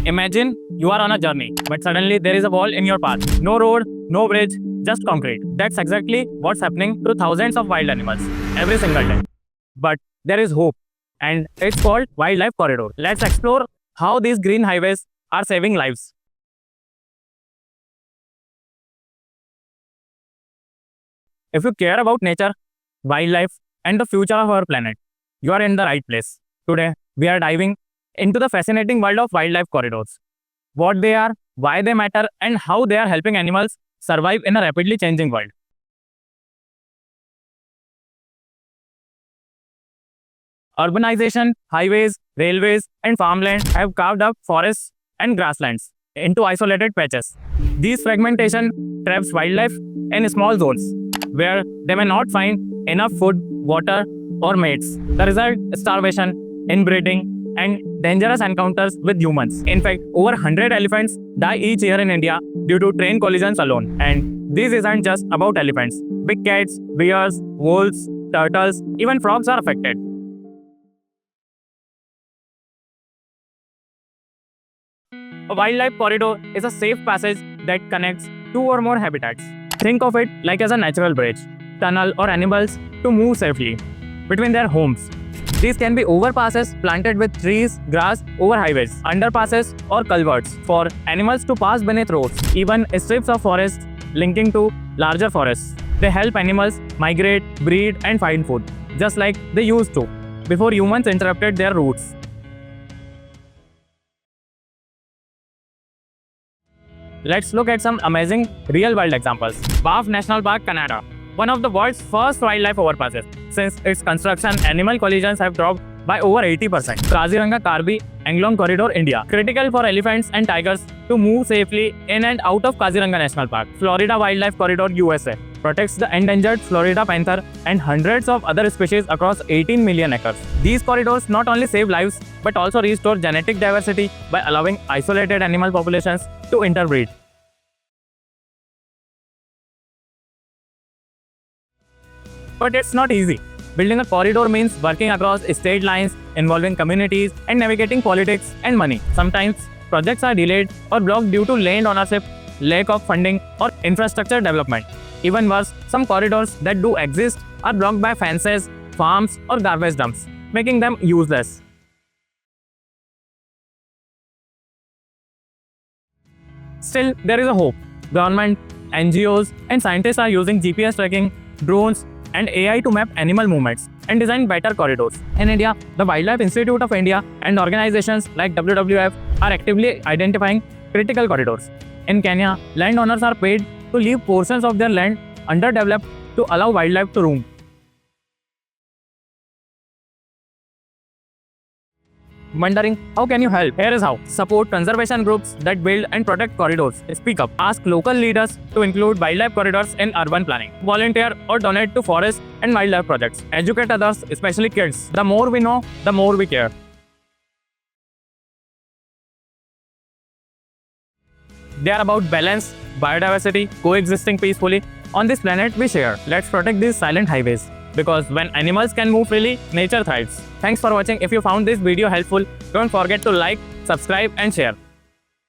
Imagine you are on a journey, but suddenly there is a wall in your path. No road, no bridge, just concrete. That's exactly what's happening to thousands of wild animals every single day. But there is hope, and it's called Wildlife Corridor. Let's explore how these green highways are saving lives. If you care about nature, wildlife, and the future of our planet, you are in the right place. Today, we are diving into the fascinating world of wildlife corridors. What they are, why they matter, and how they are helping animals survive in a rapidly changing world. Urbanization, highways, railways, and farmland have carved up forests and grasslands into isolated patches. These fragmentation traps wildlife in small zones where they may not find enough food, water, or mates. The result: starvation, inbreeding, and dangerous encounters with humans. In fact, over 100 elephants die each year in India due to train collisions alone. And this isn't just about elephants. Big cats, bears, wolves, turtles, even frogs are affected. A wildlife corridor is a safe passage that connects two or more habitats. Think of it like as a natural bridge, tunnel, or animals to move safely between their homes. These can be overpasses planted with trees, grass, over highways, underpasses, or culverts for animals to pass beneath roads, even strips of forest linking to larger forests. They help animals migrate, breed, and find food, just like they used to before humans interrupted their routes. Let's look at some amazing real-world examples. Banff National Park, Canada, one of the world's first wildlife overpasses. Since its construction, animal collisions have dropped by over 80%. Kaziranga Karbi Anglong Corridor, India, critical for elephants and tigers to move safely in and out of Kaziranga National Park. Florida Wildlife Corridor, USA, protects the endangered Florida panther and hundreds of other species across 18 million acres. These corridors not only save lives but also restore genetic diversity by allowing isolated animal populations to interbreed. But it's not easy. Building a corridor means working across state lines, involving communities, and navigating politics and money. Sometimes projects are delayed or blocked due to land ownership, lack of funding, or infrastructure development. Even worse, some corridors that do exist are blocked by fences, farms, or garbage dumps, making them useless. Still, there is a hope. Government, NGOs, and scientists are using GPS tracking, drones, and AI to map animal movements and design better corridors. In India, the Wildlife Institute of India and organizations like WWF are actively identifying critical corridors. In Kenya, landowners are paid to leave portions of their land underdeveloped to allow wildlife to roam. Wondering how can you help? Here is how. Support conservation groups that build and protect corridors. Speak up. Ask local leaders to include wildlife corridors in urban planning. Volunteer or donate to forest and wildlife projects. Educate others, especially kids. The more we know, the more we care. They are about balance, biodiversity, coexisting peacefully on this planet we share. Let's protect these silent highways, because when animals can move freely, nature thrives. Thanks for watching. If you found this video helpful, don't forget to like, subscribe, and share.